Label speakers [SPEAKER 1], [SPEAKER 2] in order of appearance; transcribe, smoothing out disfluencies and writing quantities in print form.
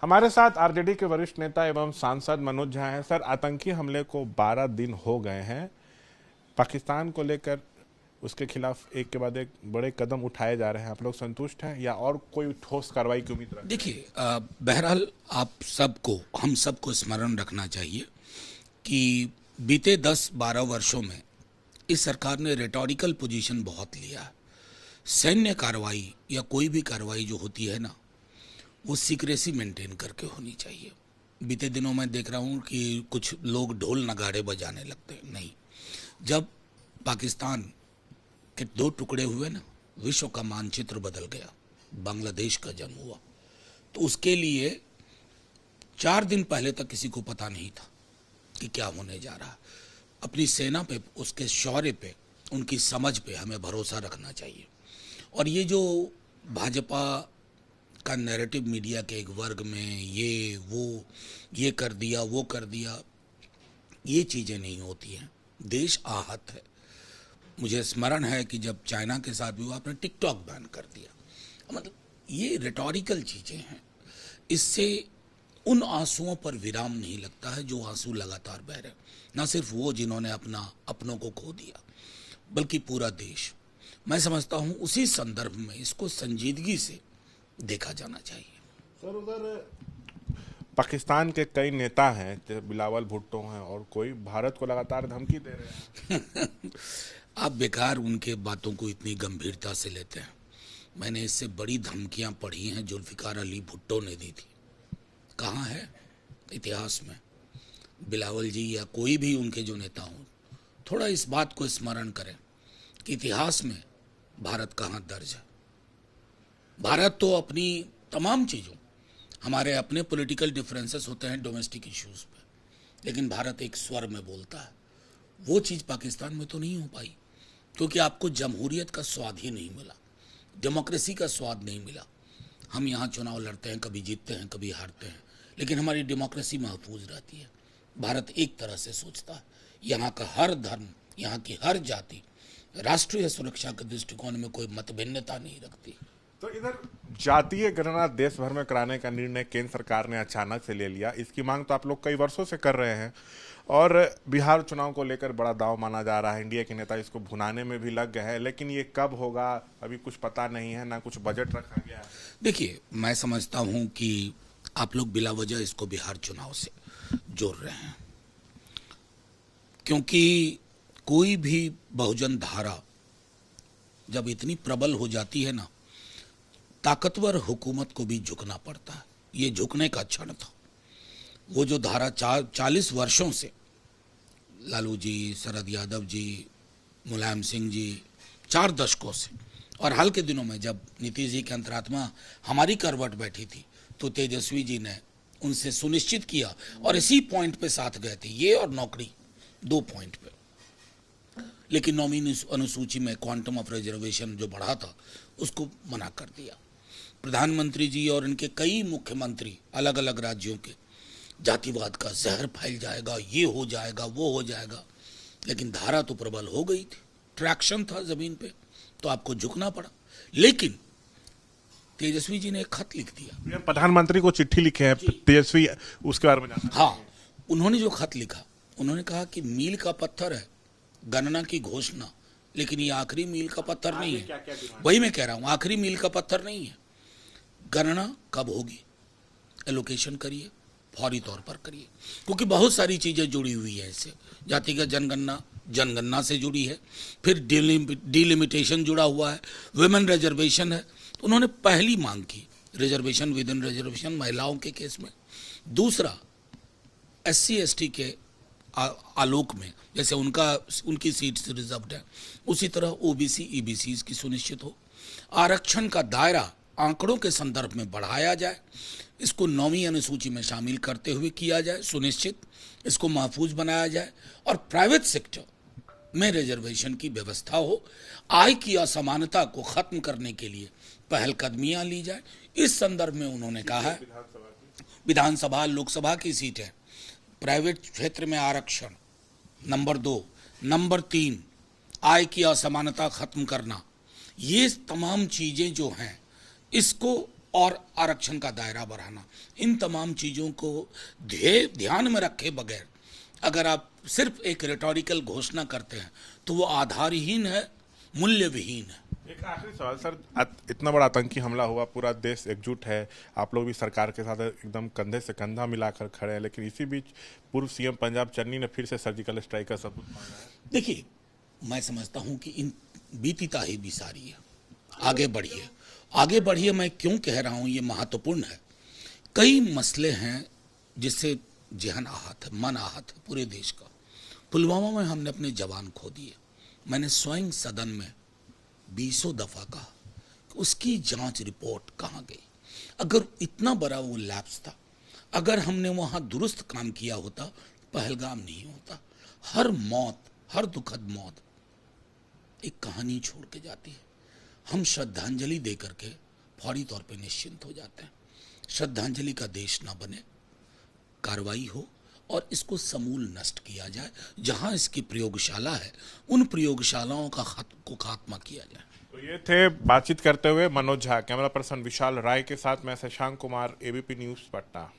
[SPEAKER 1] हमारे साथ आरजेडी के वरिष्ठ नेता एवं सांसद मनोज झा हैं। सर, आतंकी हमले को 12 दिन हो गए हैं। पाकिस्तान को लेकर उसके खिलाफ एक के बाद एक बड़े कदम उठाए जा रहे हैं। आप लोग संतुष्ट हैं या और कोई ठोस कार्रवाई की उम्मीद रखते हैं?
[SPEAKER 2] देखिए, बहरहाल आप सबको, हम सबको स्मरण रखना चाहिए कि बीते 10-12 वर्षों में इस सरकार ने रेटोरिकल पोजीशन बहुत लिया है। सैन्य कार्रवाई या कोई भी कार्रवाई जो होती है ना, वो सीक्रेसी मेंटेन करके होनी चाहिए। बीते दिनों में देख रहा हूँ कि कुछ लोग ढोल नगाड़े बजाने लगते हैं। नहीं, जब पाकिस्तान के 2 टुकड़े हुए ना, विश्व का मानचित्र बदल गया, बांग्लादेश का जन्म हुआ। तो उसके लिए 4 दिन पहले तक किसी को पता नहीं था कि क्या होने जा रहा है। अपनी सेना पे, उसके शौर्य पे, उनकी समझ पे हमें भरोसा रखना चाहिए। और ये जो भाजपा का नैरेटिव मीडिया के एक वर्ग में ये कर दिया, वो कर दिया, ये चीज़ें नहीं होती हैं। देश आहत है। मुझे स्मरण है कि जब चाइना के साथ भी हुआ, आपने टिकटॉक बैन कर दिया। मतलब ये रिटोरिकल चीज़ें हैं। इससे उन आंसुओं पर विराम नहीं लगता है जो आंसू लगातार बह रहे। ना सिर्फ वो जिन्होंने अपनों को खो दिया, बल्कि पूरा देश। मैं समझता हूँ उसी संदर्भ में इसको संजीदगी से देखा जाना चाहिए।
[SPEAKER 1] सर, उधर पाकिस्तान के कई नेता हैं, जैसे बिलावल भुट्टो हैं और कोई, भारत को लगातार धमकी दे रहे हैं।
[SPEAKER 2] आप बेकार उनके बातों को इतनी गंभीरता से लेते हैं। मैंने इससे बड़ी धमकियां पढ़ी हैं, जुल्फिकार अली भुट्टो ने दी थी। कहाँ है इतिहास में? बिलावल जी या कोई भी उनके जो नेता हों, थोड़ा इस बात को स्मरण करें कि इतिहास में भारत कहाँ दर्ज है। भारत तो अपनी तमाम चीज़ों, हमारे अपने पॉलिटिकल डिफरेंसेस होते हैं डोमेस्टिक इश्यूज पे, लेकिन भारत एक स्वर में बोलता है। वो चीज़ पाकिस्तान में तो नहीं हो पाई, क्योंकि आपको जमहूरियत का स्वाद ही नहीं मिला, डेमोक्रेसी का स्वाद नहीं मिला। हम यहाँ चुनाव लड़ते हैं, कभी जीतते हैं, कभी हारते हैं, लेकिन हमारी डेमोक्रेसी महफूज रहती है। भारत एक तरह से सोचता है। यहाँ का हर धर्म, यहाँ की हर जाति राष्ट्रीय सुरक्षा के दृष्टिकोण में कोई मतभिन्नता नहीं रखती।
[SPEAKER 1] तो इधर जातीय गणना देश भर में कराने का निर्णय केंद्र सरकार ने अचानक से ले लिया। इसकी मांग तो आप लोग कई वर्षों से कर रहे हैं और बिहार चुनाव को लेकर बड़ा दांव माना जा रहा है। इंडिया के नेता इसको भुनाने में भी लग गए हैं, लेकिन ये कब होगा अभी कुछ पता नहीं है, ना कुछ बजट रखा गया है।
[SPEAKER 2] देखिए, मैं समझता हूँ कि आप लोग बिला वजह इसको बिहार चुनाव से जोड़ रहे हैं, क्योंकि कोई भी बहुजन धारा जब इतनी प्रबल हो जाती है ना, ताकतवर हुकूमत को भी झुकना पड़ता है। ये झुकने का क्षण था। वो जो धारा 40 वर्षों से लालू जी, शरद यादव जी, मुलायम सिंह जी, 4 दशकों से, और हाल के दिनों में जब नीतीश जी की अंतरात्मा हमारी करवट बैठी थी, तो तेजस्वी जी ने उनसे सुनिश्चित किया और इसी पॉइंट पे साथ गए थे, ये और नौकरी, 2 पॉइंट पे। लेकिन नॉमिनी अनुसूची में क्वांटम ऑफ रिजर्वेशन जो बढ़ा था, उसको मना कर दिया। प्रधानमंत्री जी और इनके कई मुख्यमंत्री अलग अलग राज्यों के, जातिवाद का जहर फैल जाएगा, ये हो जाएगा, वो हो जाएगा, लेकिन धारा तो प्रबल हो गई थी, ट्रैक्शन था जमीन पे, तो आपको झुकना पड़ा। लेकिन तेजस्वी जी ने एक खत लिख दिया।
[SPEAKER 1] प्रधानमंत्री को चिट्ठी लिखे हैं तेजस्वी, उसके बारे में जानना।
[SPEAKER 2] हाँ, उन्होंने जो खत लिखा, उन्होंने कहा कि मील का पत्थर है गणना की घोषणा, लेकिन ये आखिरी मील का पत्थर नहीं है। वही मैं कह रहा हूं, आखिरी मील का पत्थर नहीं है। गणना कब होगी, एलोकेशन करिए, फौरी तौर पर करिए, क्योंकि बहुत सारी चीजें जुड़ी हुई है इससे। जातिगत जनगणना से जुड़ी है, फिर डिलिमिटेशन जुड़ा हुआ है, वुमेन रिजर्वेशन है। तो उन्होंने पहली मांग की रिजर्वेशन विद इन रिजर्वेशन महिलाओं के केस में। दूसरा, SC ST के आलोक में, जैसे उनकी सीट्स रिजर्व्ड है, उसी तरह OBC EBC की सुनिश्चित हो। आरक्षण का दायरा आंकड़ों के संदर्भ में बढ़ाया जाए, इसको 9वीं अनुसूची में शामिल करते हुए किया जाए सुनिश्चित, इसको महफूज बनाया जाए, और प्राइवेट सेक्टर में रिजर्वेशन की व्यवस्था हो। आय की असमानता को खत्म करने के लिए पहलकदमियां ली जाए। इस संदर्भ में उन्होंने कहा है, विधानसभा लोकसभा की सीट है, प्राइवेट क्षेत्र में आरक्षण, नंबर 2, नंबर 3 आय की असमानता खत्म करना, ये तमाम चीजें जो हैं, इसको और आरक्षण का दायरा बढ़ाना, इन तमाम चीज़ों को ध्यान में रखे बगैर अगर आप सिर्फ एक रेटोरिकल घोषणा करते हैं तो वो आधारहीन है, मूल्य विहीन है।
[SPEAKER 1] एक आखिरी सवाल सर, इतना बड़ा आतंकी हमला हुआ, पूरा देश एकजुट है, आप लोग भी सरकार के साथ एकदम कंधे से कंधा मिलाकर खड़े हैं, लेकिन इसी बीच पूर्व सीएम पंजाब चन्नी ने फिर से सर्जिकल स्ट्राइक का सबूत मांगा है।
[SPEAKER 2] देखिए, मैं समझता हूं कि इन बीतीता ही बिसारी है, आगे बढ़िए, आगे बढ़िए। मैं क्यों कह रहा हूं ये महत्वपूर्ण है। कई मसले हैं जिससे जहन आहत है, मन आहत है पूरे देश का। पुलवामा में हमने अपने जवान खो दिए। मैंने स्वयं सदन में 20 दफा कहा कि उसकी जांच रिपोर्ट कहाँ गई। अगर इतना बड़ा वो लैप्स था, अगर हमने वहाँ दुरुस्त काम किया होता, पहलगाम नहीं होता। हर मौत, हर दुखद मौत एक कहानी छोड़ के जाती है। हम श्रद्धांजलि दे करके फौरी तौर पे निश्चिंत हो जाते हैं। श्रद्धांजलि का देश ना बने, कार्रवाई हो और इसको समूल नष्ट किया जाए। जहां इसकी प्रयोगशाला है, उन प्रयोगशालाओं का खात्मा किया जाए।
[SPEAKER 1] तो ये थे बातचीत करते हुए मनोज झा। कैमरा पर्सन विशाल राय के साथ मैं शशांक कुमार, एबीपी न्यूज़ पटना।